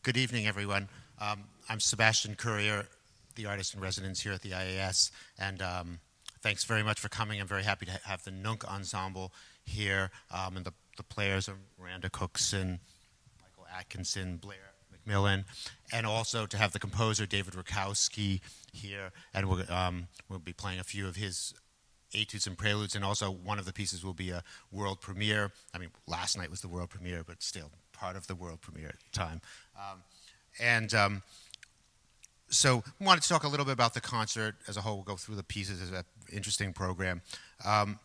Good evening, everyone. I'm Sebastian Currier, the artist in residence here at the IAS, and thanks very much for coming. I'm very happy to have the Nunc Ensemble here, and the players are Miranda Cuckson, Michael Atkinson, Blair McMillen, and also to have the composer David Rakowski here, and we'll be playing a few of his etudes and preludes, and also one of the pieces will be a world premiere. I mean, last night was the world premiere, but still part of the world premiere at the time. So I wanted to talk a little bit about the concert as a whole. We'll go through the pieces as an interesting program. And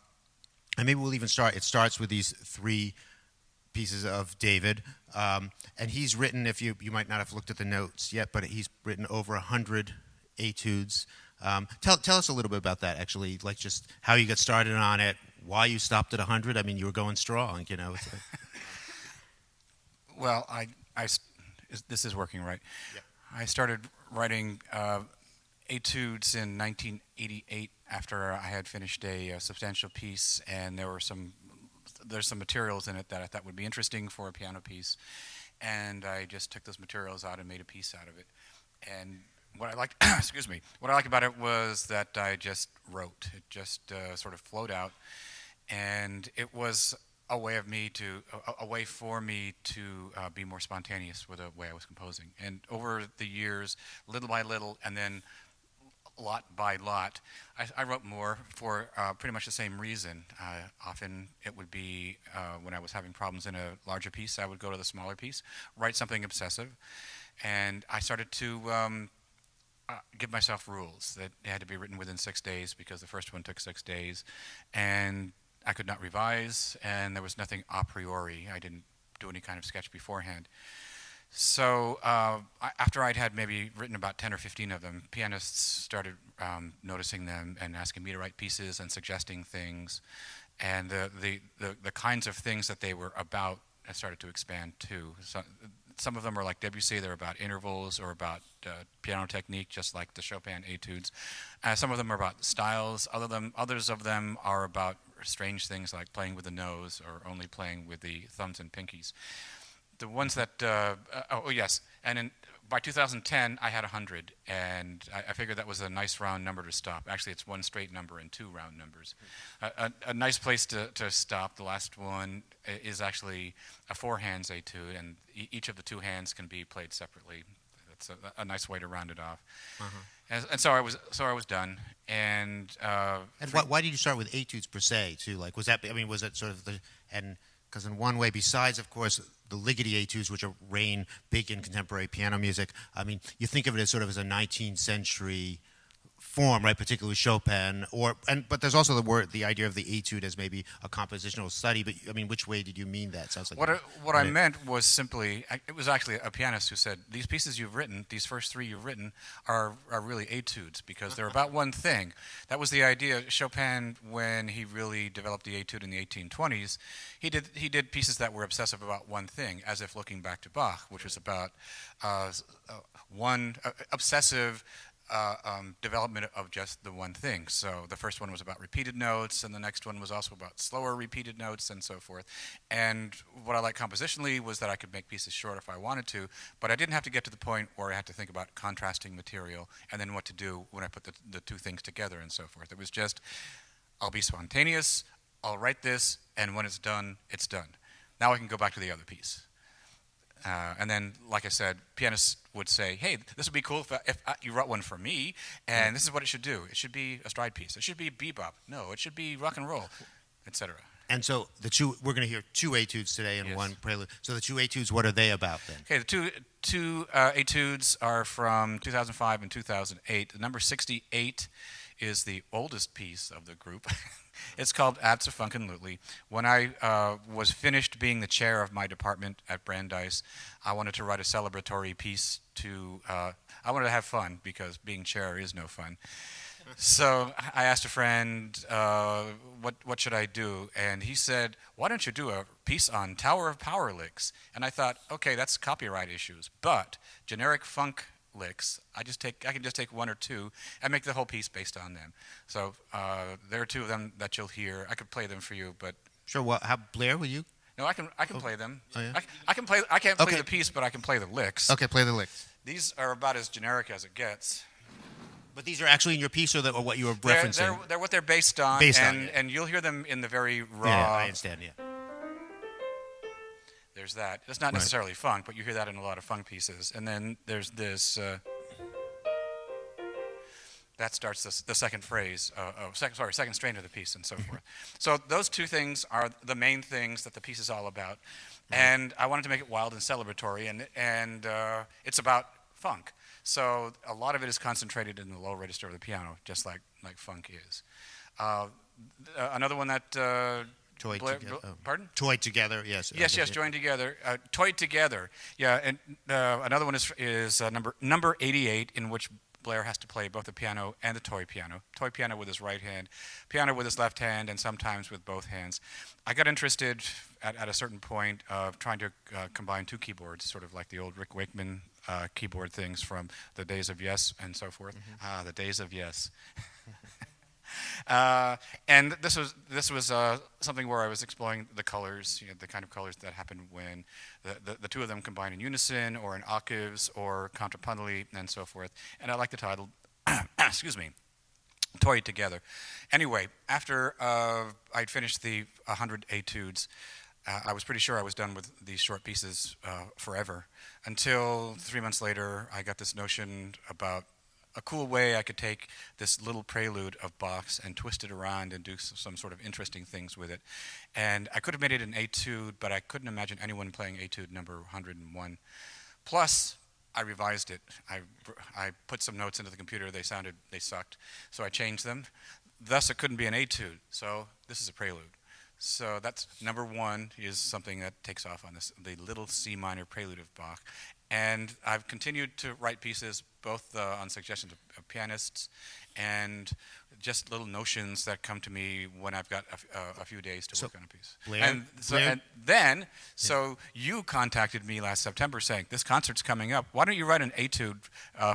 maybe we'll even start. It starts with these three pieces of David. And he's written, if you might not have looked at the notes yet, but he's written over 100 etudes. Tell us a little bit about that, actually, like just how you got started on it, why you stopped at 100. I mean, you were going strong, you know. Well, this is working, right? Yeah. I started writing etudes in 1988 after I had finished a substantial piece, and there's some materials in it that I thought would be interesting for a piano piece, and I just took those materials out and made a piece out of it. And what I liked, what I liked about it was that I just wrote. It just sort of flowed out, and it was a way for me to be more spontaneous with the way I was composing. And over the years, little by little, and then lot by lot, I wrote more for pretty much the same reason. Often it would be when I was having problems in a larger piece, I would go to the smaller piece, write something obsessive, and I started to give myself rules that they had to be written within 6 days because the first one took 6 days, and I could not revise, and there was nothing a priori. I didn't do any kind of sketch beforehand. So after I'd had maybe written about 10 or 15 of them, pianists started noticing them and asking me to write pieces and suggesting things, and the kinds of things that they were about started to expand too. So, some of them are like Debussy, they're about intervals or about piano technique, just like the Chopin etudes. Some of them are about styles. Others of them are about strange things like playing with the nose or only playing with the thumbs and pinkies. The ones that, and by 2010 I had 100, and I figured that was a nice round number to stop. Actually, it's one straight number and two round numbers. A nice place to stop. The last one is actually a four hands etude, and each of the two hands can be played separately. That's a nice way to round it off. Uh-huh. And so I was done. And why did you start with etudes per se too? Like, was that sort of because in one way, besides, of course, the Ligeti etudes, which are reign big in contemporary piano music, I mean, you think of it as sort of as a 19th century form, right? Particularly Chopin, but there's also the idea of the etude as maybe a compositional study. But I mean, which way did you mean that? Sounds like what I meant was simply, it was actually a pianist who said, these pieces you've written, these first three you've written, are really etudes because they're about one thing. That was the idea. Chopin, when he really developed the etude in the 1820s, he did pieces that were obsessive about one thing, as if looking back to Bach, which was about one obsessive development of just the one thing. So the first one was about repeated notes, and the next one was also about slower repeated notes, and so forth. And what I liked compositionally was that I could make pieces short if I wanted to, but I didn't have to get to the point where I had to think about contrasting material and then what to do when I put the two things together and so forth. It was just, I'll be spontaneous, I'll write this, and when it's done, it's done. Now I can go back to the other piece. And then, like I said, pianists would say, hey, this would be cool if you wrote one for me, and this is what it should do. It should be a stride piece. It should be bebop. No, it should be rock and roll, etc. And so we're going to hear two etudes today and one prelude. So the two etudes, what are they about then? Okay, the two etudes are from 2005 and 2008. The number 68 is the oldest piece of the group. It's called Absolutely. When I was finished being the chair of my department at Brandeis, I wanted to write a celebratory piece I wanted to have fun because being chair is no fun. So I asked a friend, what should I do? And he said, why don't you do a piece on Tower of Power licks? And I thought, okay, that's copyright issues, but generic funk licks, I can just take one or two and make the whole piece based on them. So there are two of them that you'll hear. I could play them for you, but sure. Well, Blair, will you? No, I can play them. Oh, yeah? I can play. I can't play Okay. the piece, but I can play the licks. Okay, play the licks. These are about as generic as it gets. But these are actually in your piece, or what you were referencing? They're what they're based on, Based and, on, yeah. and you'll hear them in the very raw. Yeah, I understand. Yeah. There's that. It's not necessarily funk, but you hear that in a lot of funk pieces. And then there's this. That starts the second phrase, second strain of the piece, and so forth. So those two things are the main things that the piece is all about. Right. And I wanted to make it wild and celebratory, and it's about funk. So a lot of it is concentrated in the low register of the piano, just like funk is. Another one that Toyed together. Pardon? Toyed together. Yes. Yes. Joined together. Toyed together. Yeah. And another one is number 88, in which Blair has to play both the piano and the toy piano. Toy piano with his right hand, piano with his left hand, and sometimes with both hands. I got interested at a certain point of trying to combine two keyboards, sort of like the old Rick Wakeman keyboard things from the days of Yes and so forth. Mm-hmm. The days of Yes. And this was something where I was exploring the colors, the kind of colors that happen when the two of them combine in unison, or in octaves, or contrapuntally, and so forth. And I like the title, excuse me, Toyed Together. Anyway, after I'd finished the 100 etudes, I was pretty sure I was done with these short pieces forever, until 3 months later I got this notion about a cool way I could take this little prelude of Bach's and twist it around and do some sort of interesting things with it. And I could have made it an etude, but I couldn't imagine anyone playing etude number 101. Plus, I revised it. I put some notes into the computer. They sucked. So I changed them. Thus, it couldn't be an etude. So this is a prelude. So that's number 1 is something that takes off on the little C minor prelude of Bach. And I've continued to write pieces both on suggestions of pianists and just little notions that come to me when I've got a few days to work on a piece. Blair? So you contacted me last September saying, this concert's coming up. Why don't you write an etude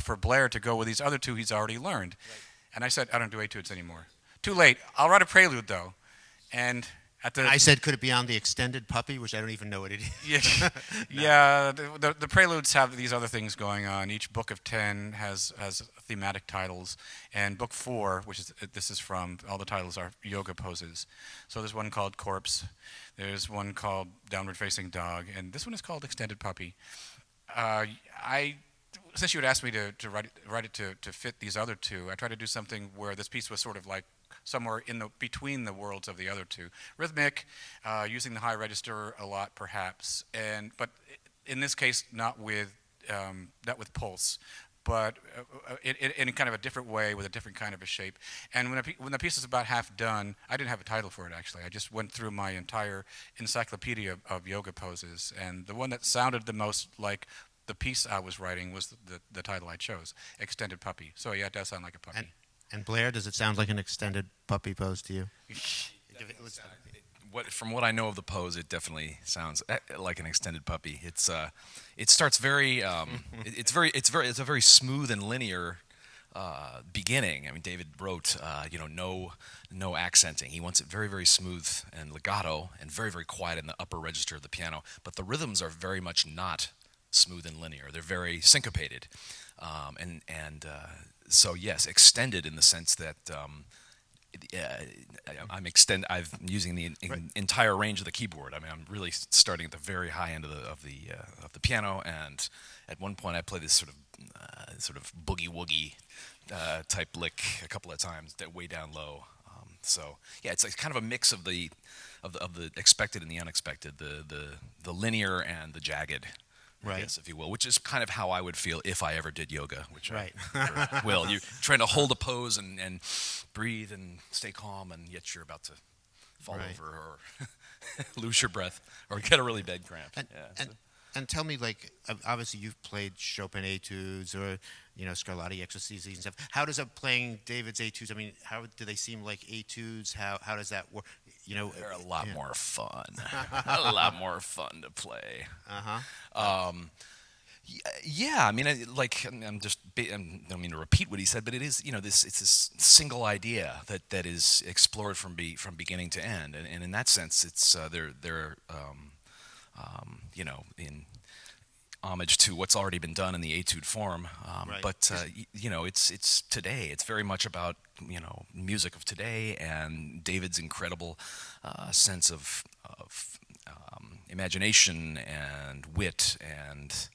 for Blair to go with these other two he's already learned? Right. And I said, I don't do etudes anymore. Too late. I'll write a prelude, though. And I said, could it be on the extended puppy, which I don't even know what it is. Yeah. The preludes have these other things going on. Each book of 10 has thematic titles, and book 4, which this is from, all the titles are yoga poses. So there's one called Corpse, there's one called Downward Facing Dog, and this one is called Extended Puppy. Since you had asked me to write it to fit these other two, I tried to do something where this piece was sort of like somewhere between the worlds of the other two. Rhythmic, using the high register a lot perhaps, but in this case not with pulse, but in kind of a different way with a different kind of a shape. And when the piece is about half done, I didn't have a title for it actually. I just went through my entire encyclopedia of yoga poses, and the one that sounded the most like the piece I was writing was the title I chose, Extended Puppy. So yeah, it does sound like a puppy. And Blair, does it sound like an extended puppy pose to you? From what I know of the pose, it definitely sounds like an extended puppy. It starts very, it's a very smooth and linear beginning. I mean, David wrote, no accenting. He wants it very, very smooth and legato, and very, very quiet in the upper register of the piano. But the rhythms are very much not smooth and linear. They're very syncopated, so yes, extended in the sense that I'm using the entire range of the keyboard. I mean, I'm really starting at the very high end of the piano, and at one point I play this sort of boogie woogie type lick a couple of times, way down low. So yeah, it's like kind of a mix of the expected and the unexpected, the linear and the jagged. Right. Yes, if you will, which is kind of how I would feel if I ever did yoga, which I never will. You're trying to hold a pose and breathe and stay calm, and yet you're about to fall over or lose your breath or get a really bad cramp. And tell me, like, obviously you've played Chopin etudes or, Scarlatti exercises and stuff. How does playing David's etudes, I mean, how do they seem like etudes? How does that work? They're a lot more fun. A lot more fun to play. Yeah, I mean, I don't mean to repeat what he said, but it is, it's this single idea that is explored from beginning to end, and in that sense, it's they're in homage to what's already been done in the etude form. Right. But it's today. It's very much about music of today, and David's incredible sense of imagination and wit and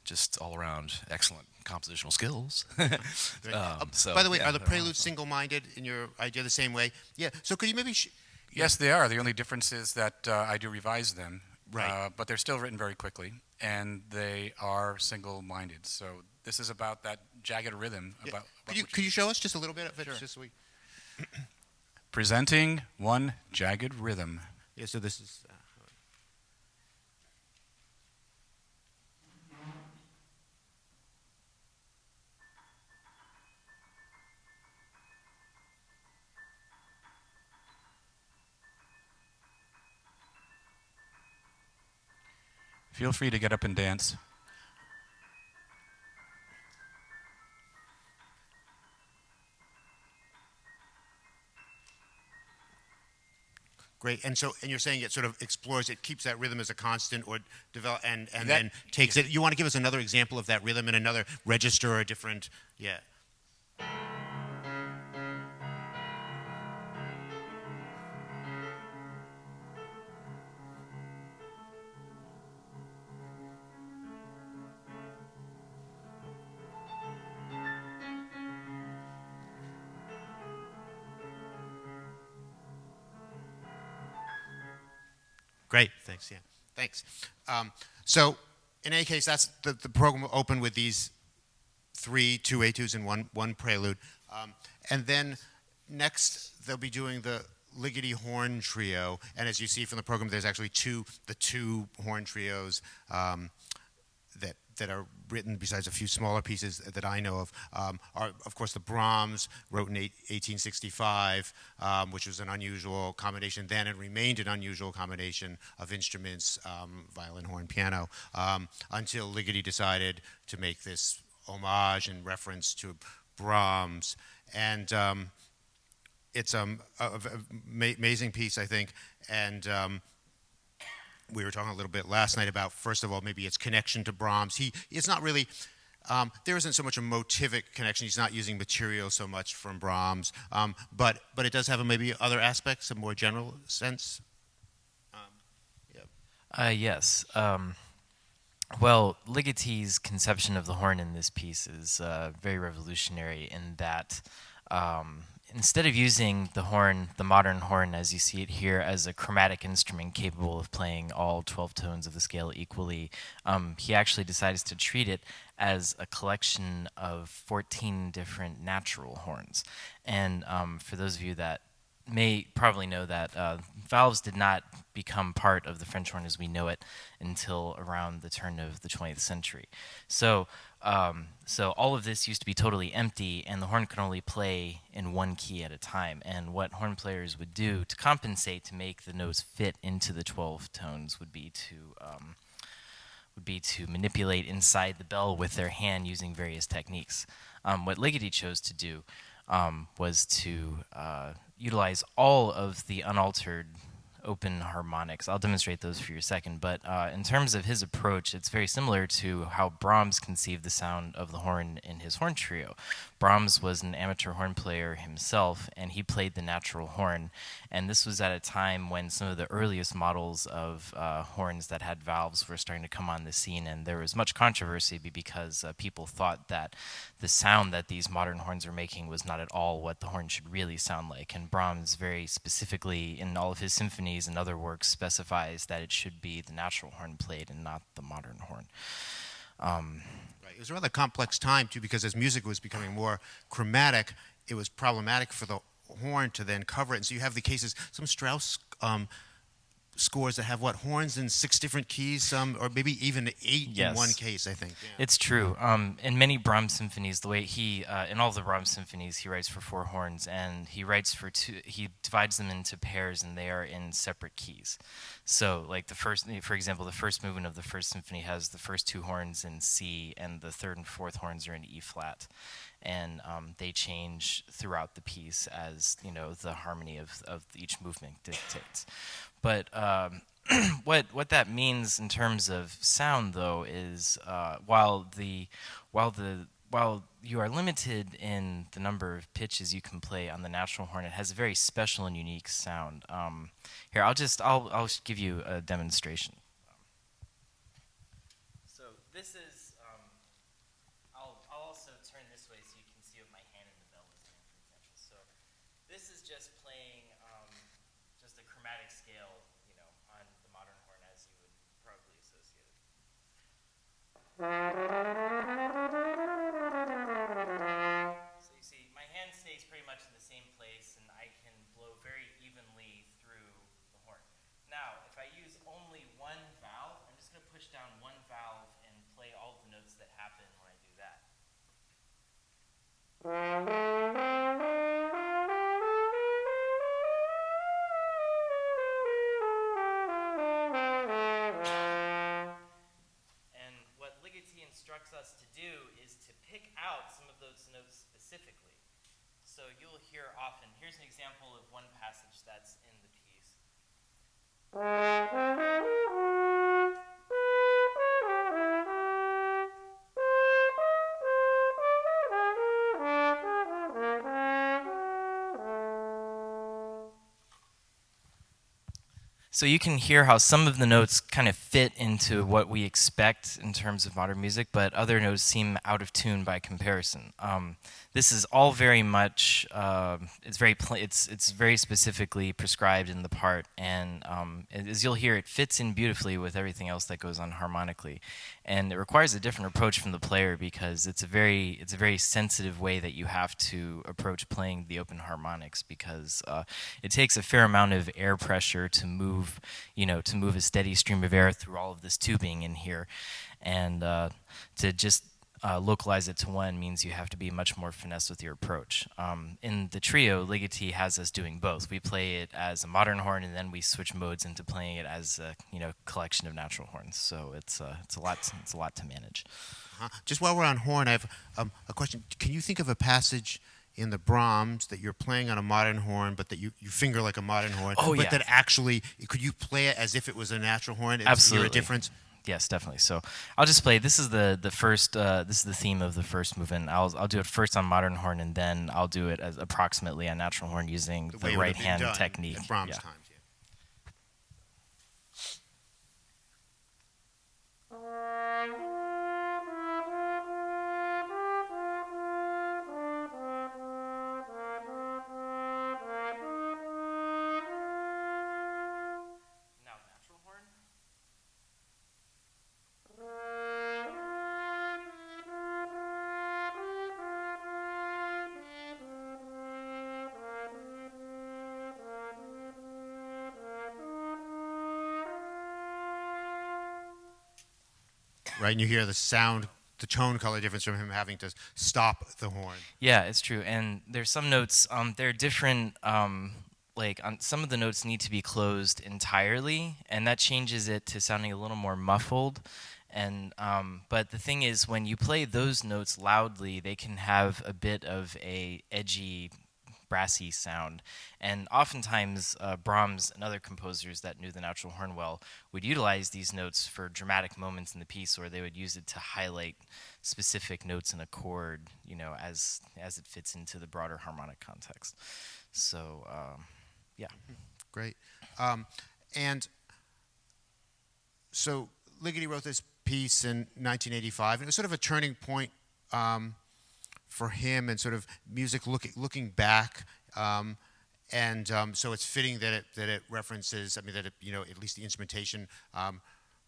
just all around excellent compositional skills. By the way, are the preludes single-minded in your idea the same way? Yeah. So could you maybe? Yes, they are. The only difference is that I do revise them. Right. But they're still written very quickly, and they are single-minded. So this is about that jagged rhythm. Yeah. Could you show us just a little bit of it? Sure. Just so we... Presenting one jagged rhythm. Yeah. So this is. Feel free to get up and dance. Great, and you're saying it sort of explores, it keeps that rhythm as a constant, or develop, and That- then takes it. You want to give us another example of that rhythm in another register or a different? Yeah. Great, thanks. Yeah, thanks. So, in any case, that's the program will open with these two etudes and one prelude, and then next they'll be doing the Ligeti horn trio. And as you see from the program, there's actually two horn trios that are written, besides a few smaller pieces that I know of, are, of course, the Brahms, wrote in 1865, which was an unusual combination then and remained an unusual combination of instruments, violin, horn, piano, until Ligeti decided to make this homage in reference to Brahms. And it's an amazing piece, I think, and we were talking a little bit last night about, first of all, maybe its connection to Brahms. It's not really, there isn't so much a motivic connection. He's not using material so much from Brahms, but it does have maybe other aspects, a more general sense. Yes. Well, Ligeti's conception of the horn in this piece is very revolutionary in that instead of using the horn, the modern horn as you see it here, as a chromatic instrument capable of playing all 12 tones of the scale equally, he actually decides to treat it as a collection of 14 different natural horns. And for those of you that may probably know that valves did not become part of the French horn as we know it until around the turn of the 20th century. So all of this used to be totally empty, and the horn could only play in one key at a time. And what horn players would do to compensate to make the notes fit into the 12 tones would be to manipulate inside the bell with their hand using various techniques. What Ligeti chose to do was to utilize all of the unaltered open harmonics. I'll demonstrate those for you in a second, but in terms of his approach, it's very similar to how Brahms conceived the sound of the horn in his horn trio. Brahms was an amateur horn player himself, and he played the natural horn, and this was at a time when some of the earliest models of horns that had valves were starting to come on the scene, and there was much controversy because people thought that the sound that these modern horns were making was not at all what the horn should really sound like, and Brahms very specifically in all of his symphonies and other works specifies that it should be the natural horn played and not the modern horn. Right. It was a rather complex time, too, because as music was becoming more chromatic, it was problematic for the horn to then cover it. And so you have the cases, some Strauss scores that have horns in 6 different keys, or maybe even 8 in one case, I think. Yeah. It's true. In many Brahms symphonies, the way he in all the Brahms symphonies, he writes for 4 horns, and he writes for 2. He divides them into pairs, and they are in separate keys. So, like for example, the first movement of the first symphony has the first 2 horns in C, and the third and fourth horns are in E flat, and they change throughout the piece as the harmony of each movement dictates. But what that means in terms of sound, though, is while you are limited in the number of pitches you can play on the natural horn, it has a very special and unique sound. Here, I'll give you a demonstration. So this is. I'll also turn this way so you can see what my hand in the bell is doing, for example. So this is just playing just a chromatic scale, on the modern horn as you would probably associate it. So you see, my hand stays pretty much in the same place, and I can blow very evenly through the horn. Now, if I use only one valve, I'm just going to push down one valve and play all the notes that happen when I do that. And what Ligeti instructs us to do is to pick out some of those notes specifically. So you'll hear often, here's an example of one passage that's in the piece. So you can hear how some of the notes kind of fit into what we expect in terms of modern music, but other notes seem out of tune by comparison. This is all very much it's very specifically prescribed in the part, and as you'll hear, it fits in beautifully with everything else that goes on harmonically, and it requires a different approach from the player because it's a very sensitive way that you have to approach playing the open harmonics because it takes a fair amount of air pressure to move a steady stream of air through all of this tubing in here, and to just localize it to one means you have to be much more finesse with your approach. In the trio, Ligeti has us doing both. We play it as a modern horn, and then we switch modes into playing it as a collection of natural horns. So it's a lot to manage. Just while we're on horn, I have a question. Can you think of a passage in the Brahms that you're playing on a modern horn, but that you finger like a modern horn, but that actually, could you play it as if it was a natural horn? Absolutely. Is there a difference? Yes, definitely. So I'll just play. This is the first. This is the theme of the first movement. I'll do it first on modern horn, and then I'll do it as approximately on natural horn using the right hand technique. At Brahms times. Right, and you hear the sound, the tone color difference from him having to stop the horn. Yeah, it's true. And there's some notes, they're different, some of the notes need to be closed entirely, and that changes it to sounding a little more muffled. And but the thing is, when you play those notes loudly, they can have a bit of a edgy, brassy sound, and oftentimes Brahms and other composers that knew the natural horn well would utilize these notes for dramatic moments in the piece, or they would use it to highlight specific notes in a chord, as it fits into the broader harmonic context. So, yeah. Great. And so Ligeti wrote this piece in 1985, and it was sort of a turning point for him and sort of music looking back, so it's fitting that it references. I mean, that it, at least the instrumentation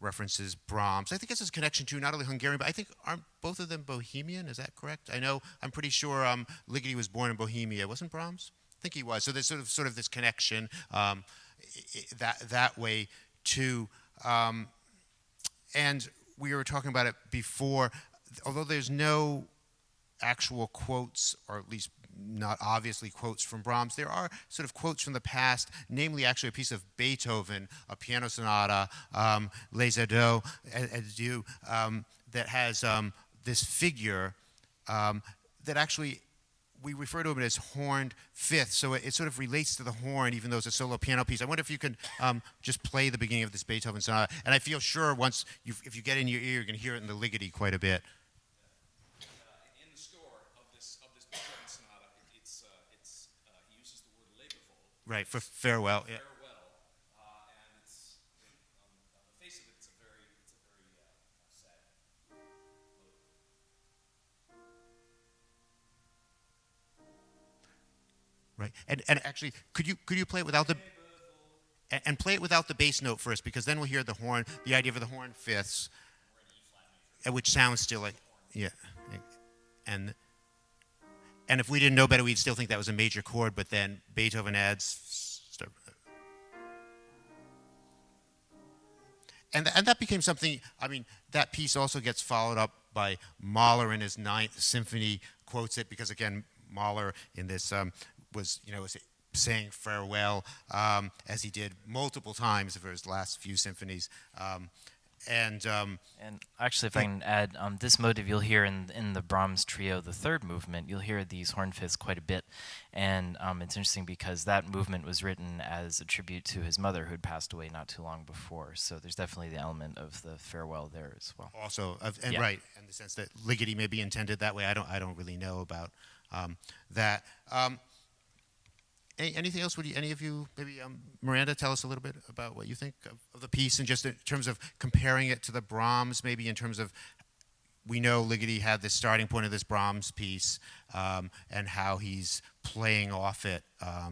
references Brahms. I think it's his connection to not only Hungarian, but I think aren't both of them Bohemian? Is that correct? I'm pretty sure Ligeti was born in Bohemia. Wasn't Brahms? I think he was. So there's sort of this connection that way too. And we were talking about it before. Although there's no actual quotes, or at least not obviously quotes from Brahms, there are sort of quotes from the past, namely actually a piece of Beethoven, a piano sonata, Les Adieux, that has this figure that actually we refer to him as horned fifth, so it sort of relates to the horn, even though it's a solo piano piece. I wonder if you could just play the beginning of this Beethoven sonata, and I feel sure once if you get in your ear, you're going to hear it in the Ligeti quite a bit. In the score of this Beethoven sonata, he uses the word Lebewohl. Right, for farewell. Yeah. Farewell, and it's on the face of it, it's a very sad motive. Right, and actually, could you play it without the and play it without the bass note first, because then we'll hear the horn, the idea of the horn fifths, which sounds still like and if we didn't know better, we'd still think that was a major chord, but then Beethoven adds. And that became something. I mean, that piece also gets followed up by Mahler in his Ninth Symphony, quotes it because again, Mahler in this was saying farewell as he did multiple times for his last few symphonies. And actually, if I can add, this motive you'll hear in the Brahms trio, the third movement, you'll hear these horn fifths quite a bit. And it's interesting because that movement was written as a tribute to his mother, who had passed away not too long before. So there's definitely the element of the farewell there as well. Also, right, in the sense that Ligeti may be intended that way. I don't really know about that. Anything else? Would any of you, maybe Miranda, tell us a little bit about what you think of the piece, and just in terms of comparing it to the Brahms, maybe in terms of, we know Ligeti had this starting point of this Brahms piece, and how he's playing off it. I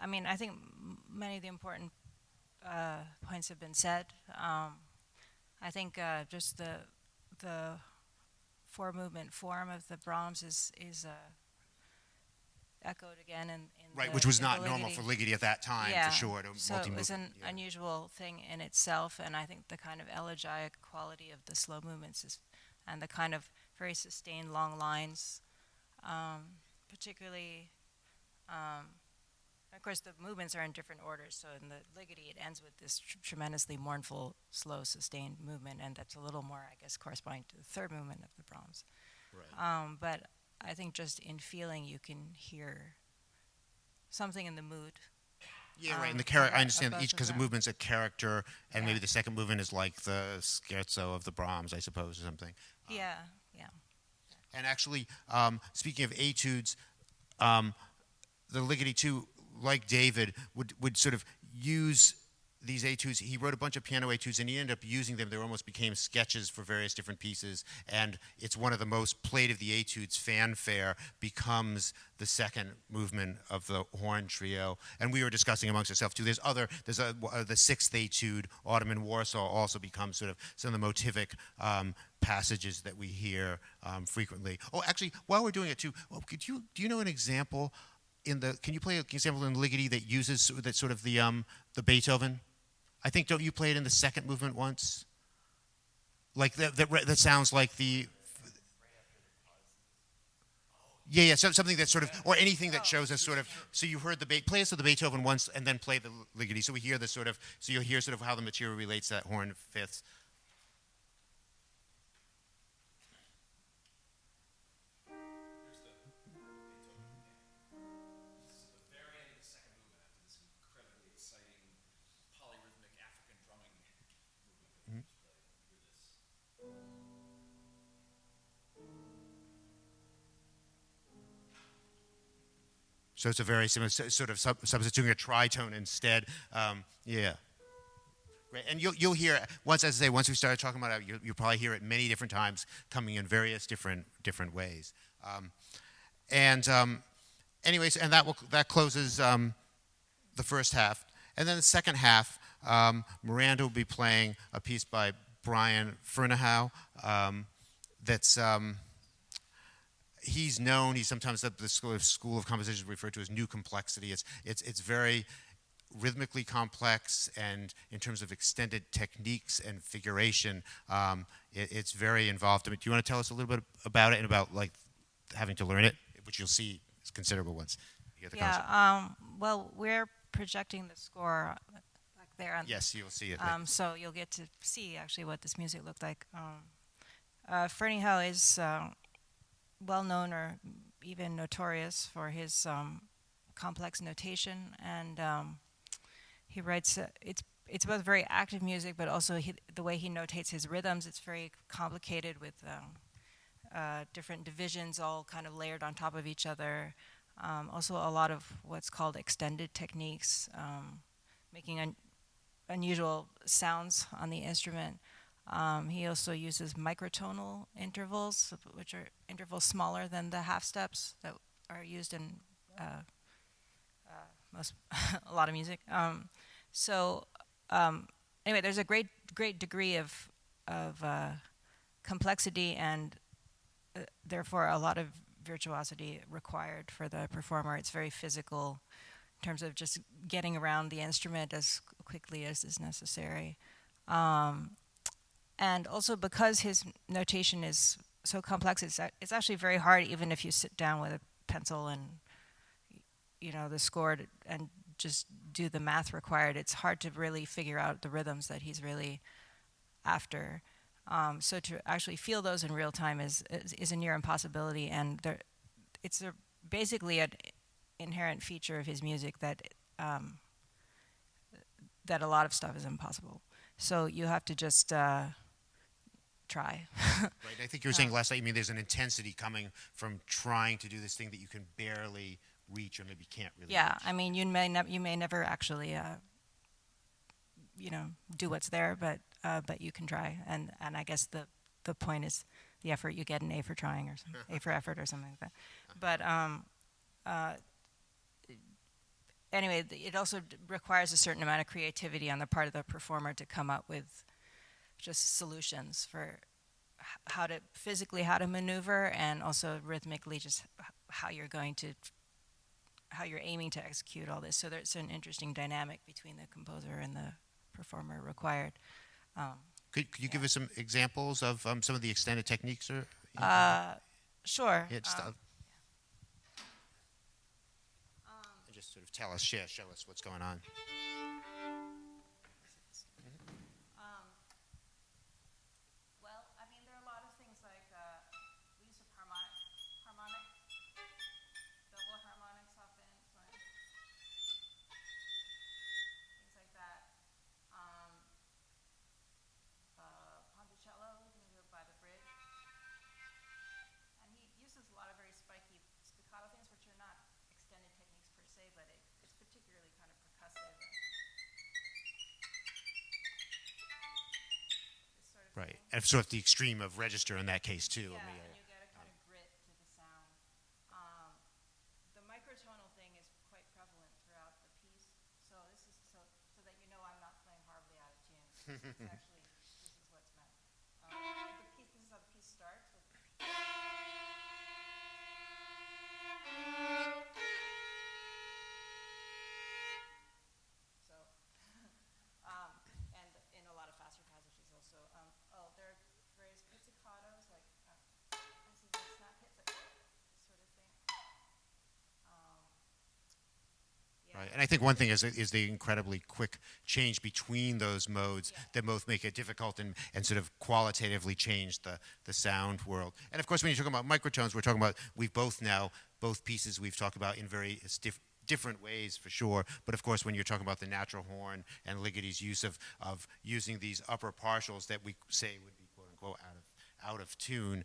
mean, I think many of the important points have been said. I think just the four-movement form of the Brahms is echoed again in Right, the, which was in not the normal Ligeti. for Ligeti at that time, Yeah, for sure. so it was an unusual thing in itself, and I think the kind of elegiac quality of the slow movements and the kind of very sustained long lines, particularly. Of course, the movements are in different orders. So in the Ligeti, it ends with this tremendously mournful, slow, sustained movement, and that's a little more, I guess, corresponding to the third movement of the Brahms. Right. But I think just in feeling, you can hear something in the mood. Yeah, right. And the character, I understand both each, of because the them. movement's a character, and Yeah. maybe the second movement is like the scherzo of the Brahms, I suppose, or something. Yeah. And actually, speaking of etudes, the Ligeti too, like David, would sort of use these etudes. He wrote a bunch of piano etudes, and he ended up using them. They almost became sketches for various different pieces, and it's one of the most played of the etudes. Fanfare becomes the second movement of the horn trio, and we were discussing amongst ourselves too. There's the sixth etude, Autumn in Warsaw, also becomes sort of some of the motivic passages that we hear frequently. Oh, actually, while we're doing it too, do you know an example? Can you play an example in Ligeti that uses that sort of the Beethoven? I think, don't you play it in the second movement once? Like that sounds like the. Yeah, something that sort of, or anything that shows us sort of. So you heard play us the Beethoven once, and then play the Ligeti. So we hear the sort of. So you'll hear sort of how the material relates to that horn fifths. So it's a very similar sort of substituting a tritone instead. Yeah. Right. And you'll hear once we started talking about it, you'll probably hear it many different times, coming in various different ways. Anyways, and that closes the first half, and then the second half, Miranda will be playing a piece by Brahms Ferneyhough. That's he's known. He's sometimes at the school of composition is referred to as new complexity. It's very rhythmically complex, and in terms of extended techniques and figuration, it's very involved. I mean, do you want to tell us a little bit about it and about like having to learn it, which you'll see is considerable once you get the concert? Well, we're projecting the score back there. Yes, you'll see it. So you'll get to see actually what this music looked like. Ferneyhough is well known or even notorious for his complex notation, and he writes. It's both very active music, but also the way he notates his rhythms. It's very complicated with different divisions all kind of layered on top of each other. Also a lot of what's called extended techniques, making unusual sounds on the instrument. He also uses microtonal intervals, which are intervals smaller than the half steps that are used in a lot of music. Anyway, there's a great degree of complexity and therefore a lot of virtuosity required for the performer. It's very physical in terms of just getting around the instrument as quickly as is necessary. And also because his notation is so complex, it's actually very hard even if you sit down with a pencil and the score and just do the math required. It's hard to really figure out the rhythms that he's really after. So to actually feel those in real time is a near impossibility, and it's basically an inherent feature of his music that that a lot of stuff is impossible. So you have to just try. Right. I think you were saying last night. I mean, there's an intensity coming from trying to do this thing that you can barely reach, or maybe can't really. Yeah, reach. I mean, you may never actually, do what's there, but you can try, and I guess the point is the effort. You get an A for trying, or something, A for effort, or something like that. But anyway, it also requires a certain amount of creativity on the part of the performer to come up with just solutions for how to maneuver, and also rhythmically just how you're aiming to execute all this. So there's an interesting dynamic between the composer and the performer required. Could you give us some examples of some of the extended techniques? Or Sure. yeah, just sort of tell us, show us what's going on. Well, I mean, there are a lot of things like we use harmonic, double harmonics often, things like that. Ponticello, you can do it by the bridge. And he uses a lot of very spiky staccato things, which are not extended techniques per se, but it's particularly kind of percussive. Right, and sort of the extreme of register in that case too. Yeah, I mean, and you get a kind of grit to the sound. The microtonal thing is quite prevalent throughout the piece, so this is so that I'm not playing horribly out of tune. It's actually, this is what's meant. This is how the piece starts. And in a lot of faster passages also. There are various pizzicatos, like this is a snap hit, like sort of thing. Right, and I think one thing is the incredibly quick change between those modes that both make it difficult and sort of qualitatively change the sound world. And of course, when you're talking about microtones, we're talking about both pieces we've talked about in very different ways for sure, but of course when you're talking about the natural horn and Ligeti's use of using these upper partials that we say would be quote unquote out of tune,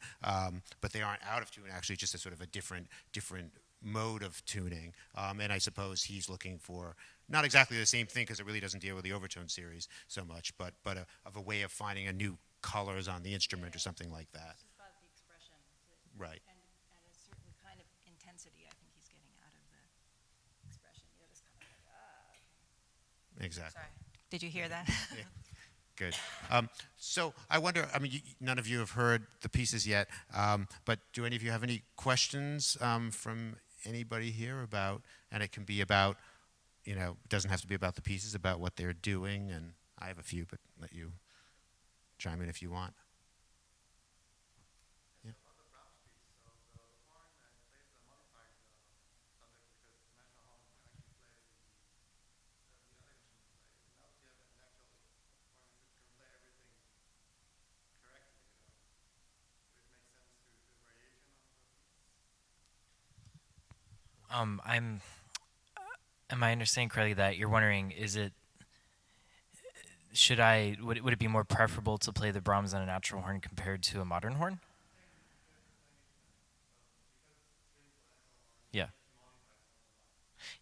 but they aren't out of tune, actually just a sort of a different mode of tuning, and I suppose he's looking for not exactly the same thing because it really doesn't deal with the overtone series so much, but of a way of finding a new colors on the instrument or something like that. It's about the expression. Right. And a certain kind of intensity I think he's getting out of the expression. This kind of like, Exactly. Sorry. Did you hear that? Yeah. Good. So I wonder, I mean, none of you have heard the pieces yet, but do any of you have any questions from anybody here about, and it can be about, it doesn't have to be about the pieces, about what they're doing, and I have a few, but let you chime in if you want. Yeah. Am I understanding correctly that you're wondering, would it be more preferable to play the Brahms on a natural horn compared to a modern horn? Yeah.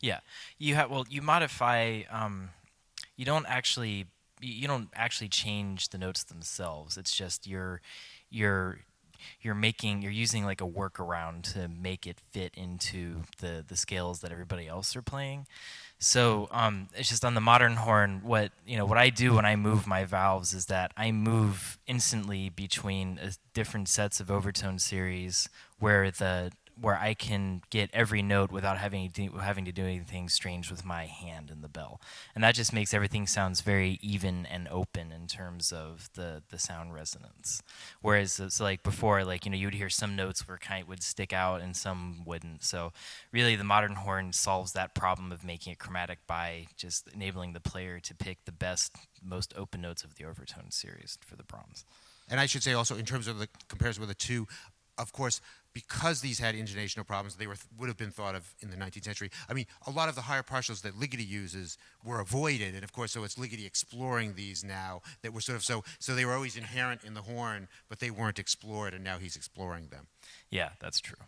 Yeah. You modify, you don't actually change the notes themselves. It's just you're using like a workaround to make it fit into the scales that everybody else are playing. So it's just on the modern horn, what I do when I move my valves is that I move instantly between different sets of overtone series where I can get every note without having to do anything strange with my hand in the bell. And that just makes everything sounds very even and open in terms of the sound resonance. Whereas so like before, you would hear some notes where kind would stick out and some wouldn't. So really the modern horn solves that problem of making it chromatic by just enabling the player to pick the best, most open notes of the overtone series for the Brahms. And I should say also, in terms of the comparison with the two, of course, because these had intonational problems, they would have been thought of in the 19th century. I mean, a lot of the higher partials that Ligeti uses were avoided, and of course, so it's Ligeti exploring these now that were sort of so they were always inherent in the horn, but they weren't explored, and now he's exploring them. Yeah, that's true.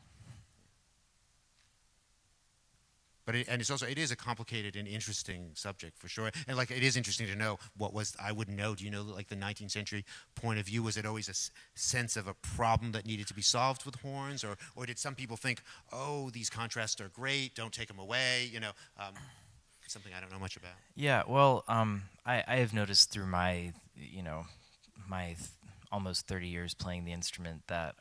But it is a complicated and interesting subject for sure. And it is interesting to know I wouldn't know. Do you know the 19th century point of view? Was it always a sense of a problem that needed to be solved with horns, or did some people think, oh, these contrasts are great, don't take them away? Something I don't know much about. Yeah, well, I have noticed through my almost 30 years playing the instrument that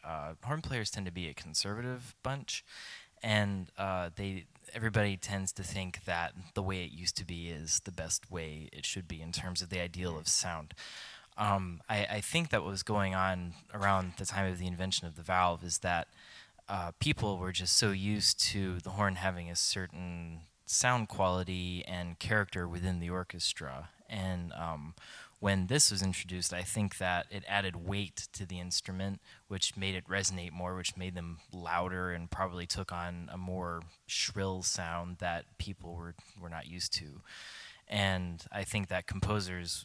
horn players tend to be a conservative bunch, and everybody tends to think that the way it used to be is the best way it should be in terms of the ideal of sound. I think that what was going on around the time of the invention of the valve is that people were just so used to the horn having a certain sound quality and character within the orchestra. And when this was introduced, I think that it added weight to the instrument, which made it resonate more, which made them louder and probably took on a more shrill sound that people were not used to. And I think that composers,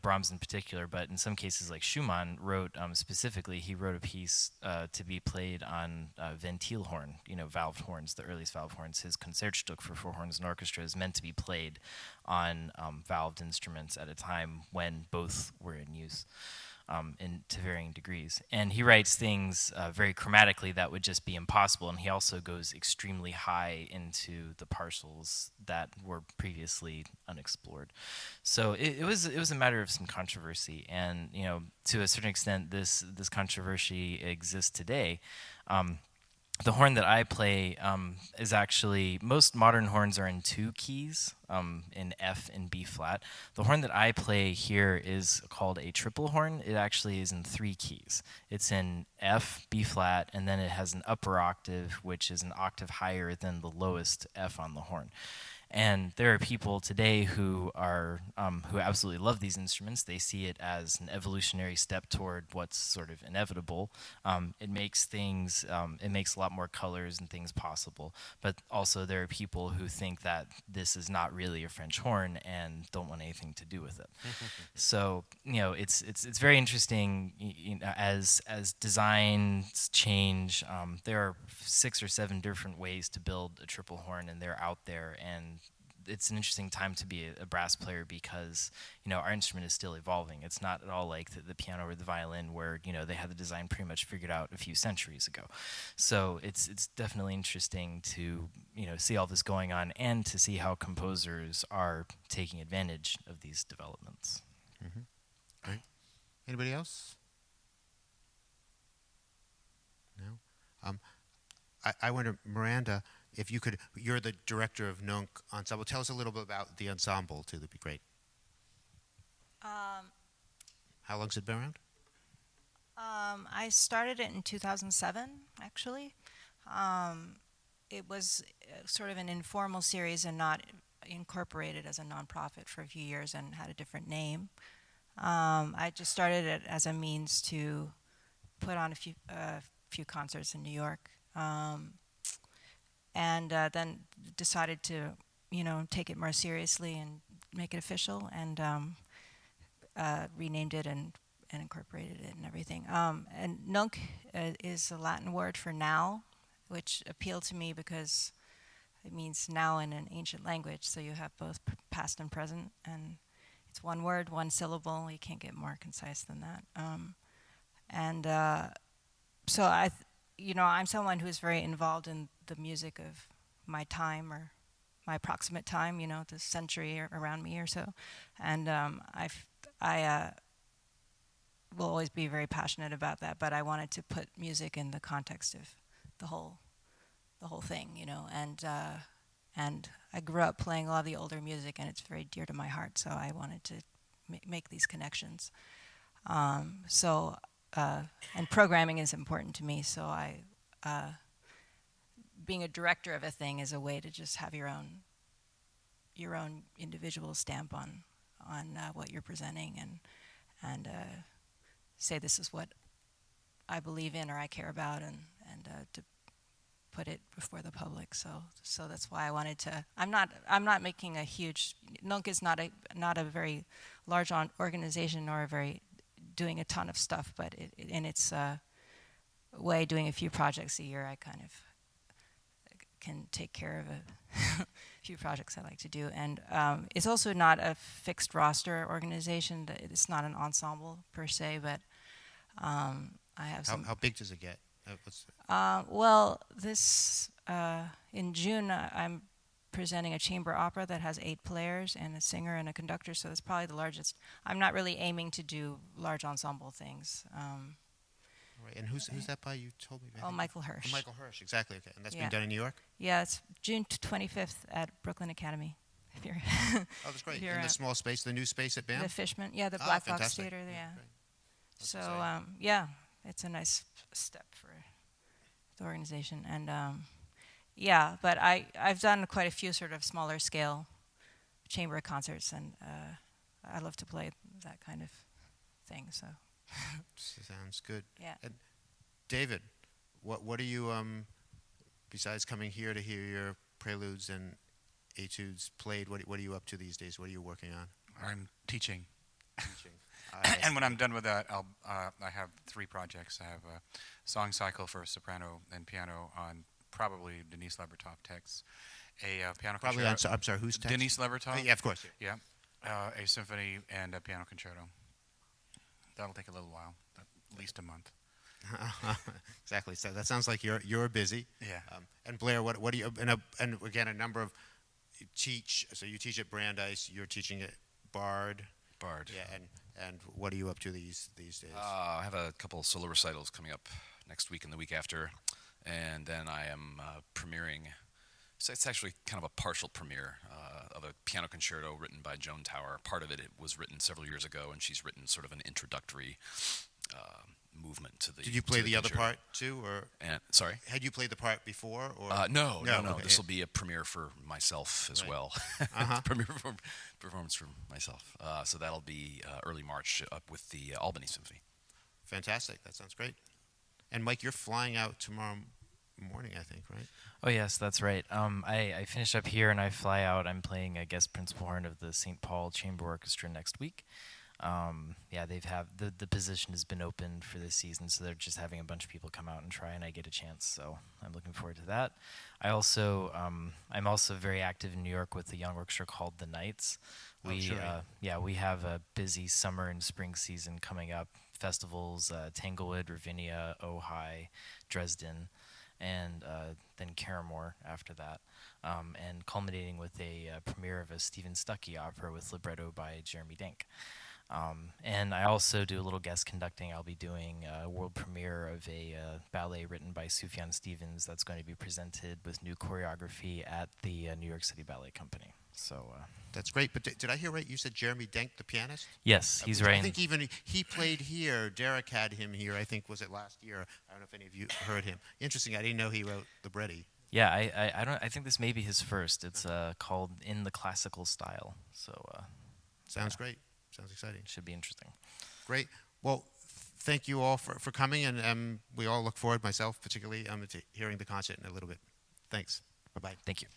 Brahms in particular, but in some cases like Schumann wrote specifically, he wrote a piece to be played on Ventil horn, valved horns, the earliest valved horns. His Concertstück for four horns and orchestra is meant to be played on valved instruments at a time when both were in use. To varying degrees. And he writes things very chromatically that would just be impossible, and he also goes extremely high into the partials that were previously unexplored. So it was a matter of some controversy, and to a certain extent this controversy exists today. The horn that I play is actually, most modern horns are in two keys, in F and B flat. The horn that I play here is called a triple horn. It actually is in three keys. It's in F, B flat, and then it has an upper octave, which is an octave higher than the lowest F on the horn. And there are people today who absolutely love these instruments. They see it as an evolutionary step toward what's sort of inevitable. It makes a lot more colors and things possible. But also there are people who think that this is not really a French horn and don't want anything to do with it. So it's very interesting. As designs change, there are 6 or 7 different ways to build a triple horn, and they're out there. And it's an interesting time to be a brass player because our instrument is still evolving. It's not at all like the piano or the violin where they had the design pretty much figured out a few centuries ago. So it's definitely interesting to see all this going on and to see how composers are taking advantage of these developments. Mm-hmm. Anybody else? No. I wonder, Miranda, if you could. You're the director of Nunc Ensemble. Tell us a little bit about the ensemble too. That'd be great. How long's it been around? I started it in 2007, actually. It was sort of an informal series and not incorporated as a nonprofit for a few years and had a different name. I just started it as a means to put on a few concerts in New York, and then decided to, take it more seriously and make it official, and renamed it and incorporated it and everything. And Nunc is a Latin word for now, which appealed to me because it means now in an ancient language, so you have both past and present, and it's one word, one syllable. You can't get more concise than that. So I'm someone who is very involved in the music of my time or my approximate time, the century around me or so, and I will always be very passionate about that. But I wanted to put music in the context of the whole thing, and I grew up playing a lot of the older music, and it's very dear to my heart. So I wanted to make these connections. And programming is important to me. So being a director of a thing is a way to just have your own individual stamp on what you're presenting, and say this is what I believe in or I care about, and to put it before the public. So that's why I wanted to. I'm not making a huge. Nunc is not a very large organization or doing a ton of stuff, but in its way, doing a few projects a year, I kind of can take care of a few projects I like to do. And it's also not a fixed roster organization. It's not an ensemble per se, but I have some. How big does it get? Well, this in June I'm presenting a chamber opera that has 8 players and a singer and a conductor, so that's probably the largest. I'm not really aiming to do large ensemble things. Right. And who's that by? You told me. Michael Hirsch. Oh, Michael Hirsch, exactly. Okay, and that's being done in New York. Yeah, it's June 25th at Brooklyn Academy. If you're oh, that's great. In the small space, the new space at BAM. The Fishman, the Black Box fantastic. Theater. Yeah. That's So it's a nice step for the organization, and but I've done quite a few sort of smaller scale chamber concerts, and I love to play that kind of thing. So sounds good. Yeah. And David, what are you besides coming here to hear your preludes and etudes played? What are you up to these days? What are you working on? I'm teaching. Teaching. And when I'm done with that, I have 3 projects. I have a song cycle for soprano and piano on probably Denise Levertov texts, a piano probably concerto. I'm sorry, who's text? Denise Levertov? Oh, yeah, of course. Yeah. A symphony and a piano concerto. That'll take a little while, at least a month. Exactly. So that sounds like you're busy. Yeah. And Blair, what do you and again a number of you teach. So you teach at Brandeis. You're teaching at Bard. Yeah. And what are you up to these days? I have a couple of solo recitals coming up next week and the week after, and then I am premiering. So it's actually kind of a partial premiere of a piano concerto written by Joan Tower. Part of it was written several years ago, and she's written sort of an introductory movement to the. Did you play the other concerto. part too, or? Sorry. Had you played the part before, or? No. Okay. This will be a premiere for myself as well. Premiere performance for myself. So that'll be early March up with the Albany Symphony. Fantastic. That sounds great. And Mike, you're flying out tomorrow morning, I think, right? Oh yes, that's right. I finish up here and I fly out. I'm playing a guest principal horn of the St. Paul Chamber Orchestra next week. The position has been open for this season, so they're just having a bunch of people come out and try, and I get a chance. So I'm looking forward to that. I'm also very active in New York with the young orchestra called the Knights. We have a busy summer and spring season coming up. Festivals, Tanglewood, Ravinia, Ojai, Dresden, and then Carrymore after that, and culminating with a premiere of a Stephen Stuckey opera with libretto by Jeremy Denk. And I also do a little guest conducting. I'll be doing a world premiere of a ballet written by Sufjan Stevens that's going to be presented with new choreography at the New York City Ballet Company. So That's great. But did I hear right? You said Jeremy Denk, the pianist? yes, he's I right. think even he played here. Derek had him here. I think was it last year. I don't know if any of you heard him. Interesting. I didn't know he wrote libretti. Yeah, I don't. I think this may be his first. It's called In the Classical Style. So Sounds great. Sounds exciting. should be interesting. Great. Well, thank you all for coming, and we all look forward, myself particularly, to hearing the concert in a little bit. Thanks. Bye-bye. Thank you.